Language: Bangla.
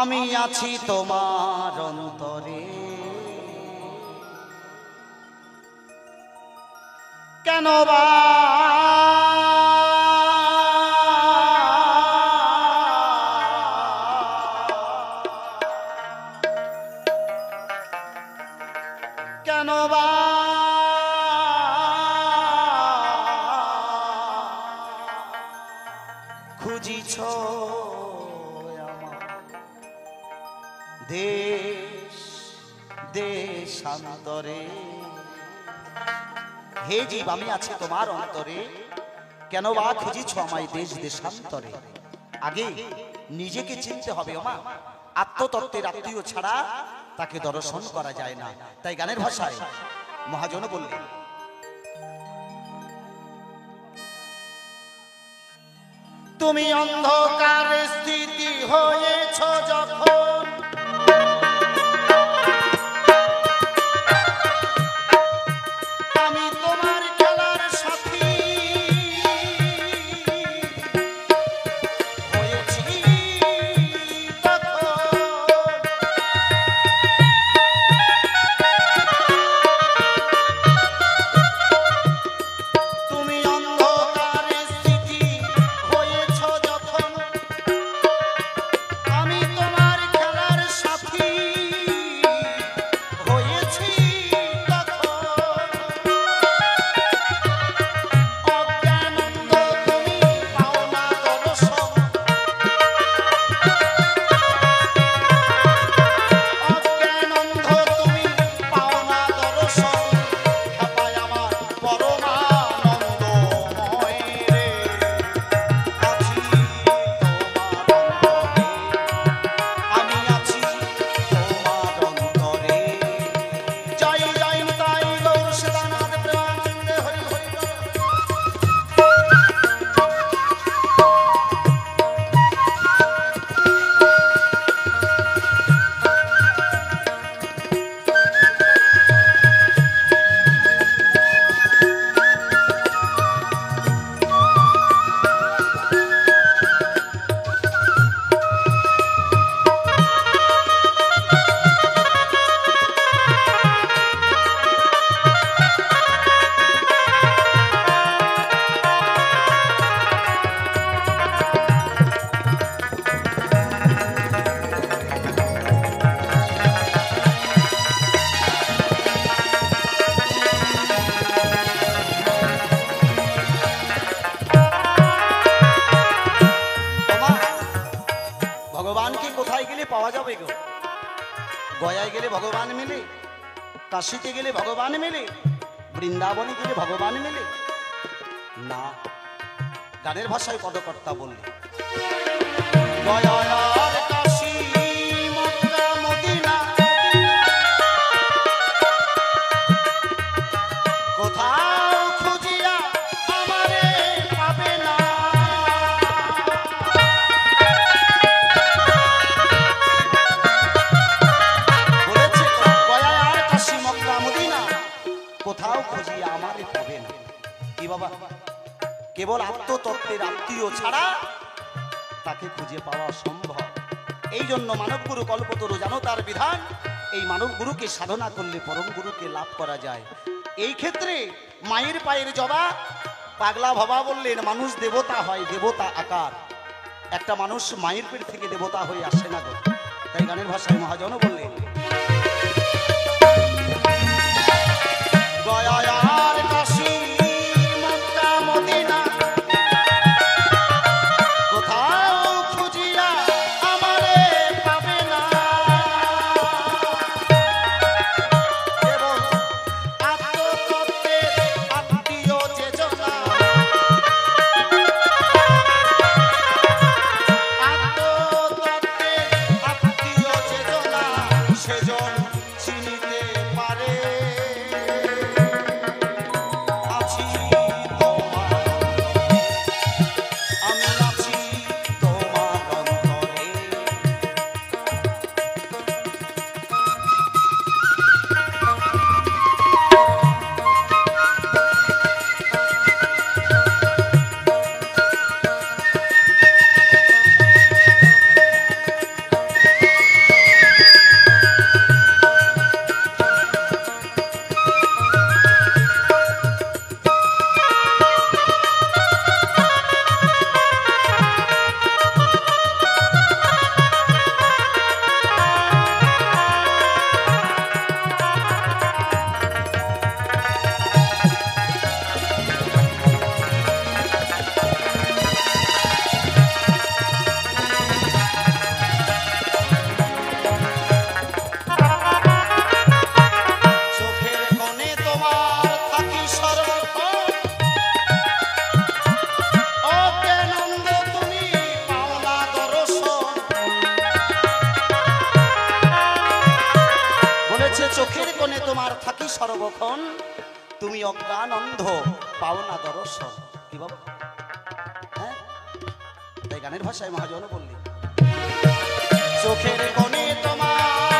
আমি আছি তোমার অন্তরে, কেন বা কেন বা খুঁজিছ দেশ দেশান্তরে। হে জীব আমি আছি তোমার অন্তরে, কেন বা খুঁজিছ আমায় দেশ দেশান্তরে। আগে নিজেকে চিনতে হবে ওমা, আত্মতত্ত্বের আত্মীয় ছাড়া তাকে দর্শন করা যায় না। তাই গানের ভাষায় মহাজন বললেন, তুমি অন্ধকার স্থিতি হয়েছ যখন, আমি তোমার খেলার সাথী হয়েছি তখন। তুমি অন্ধকার স্থিতি হয়েছ যখন, আমি তোমার খেলার সাথী হয়েছি তখন। অজ্ঞানন্দ তুমি পাও না দর্শন, অজ্ঞানন্দ তুমি পাও না দর্শন। খেপায় আমার পরমানন্দময় রে, আছি তোমার অন্তরে, আমি আছি তোমার অন্তরে। জয় জয় নিতাই গৌর সদানন্দ প্রেমানন্দে হরি হরি বল। ওমা, ভগবানকে কোথায় গেলে পাওয়া যাবে গো? গয়ায় গেলে ভগবান মেলে, কাশীতে গেলে ভগবান মেলে, বৃন্দাবনে গেলে ভগবান মেলে না। গানের ভাষায় পদকর্তা বললে, গয়া আর কাশী মক্কা মদিনা, কোথাও খুঁজিয়া আমারে পাবে না। বলেছে তো, গয়া আর কাশী মক্কা মদিনা, কোথাও খুঁজিয়া আমারে পাবে না। কি বাবা, কেবল আত্মতত্ত্বের আত্মীয় ছাড়া তাকে খুঁজে পাওয়া সম্ভব। এই জন্য মানবগুরু কল্পতরু জানো তার বিধান, এই মানবগুরুকে সাধনা করলে পরম গুরুকে লাভ করা যায়। এই ক্ষেত্রে মায়ের পায়ের জবা পাগলা ভবা বললেন, মানুষ দেবতা হয় দেবতা আকার, একটা মানুষ মায়ের পেট থেকে দেবতা হয়ে আসে না গো। তাই গানের ভাষায় মহাজন বললেন, গয়া আর কাশী মক্কা মদিনা, কোথাও খুঁজিয়া আমারে পাবে না। কেবল আত্মতত্ত্বের আত্মীয় চেতনা, আত্মতত্ত্বের আত্মীয় চেতনা, সেজন চিনিতে পারে। সর্বক্ষণ, তুমি অজ্ঞান অন্ধ পাও না দর্শন। কি বাবা, হ্যাঁ তাই গানের ভাষায় মহাজন বললি, চোখের কোণে তোমার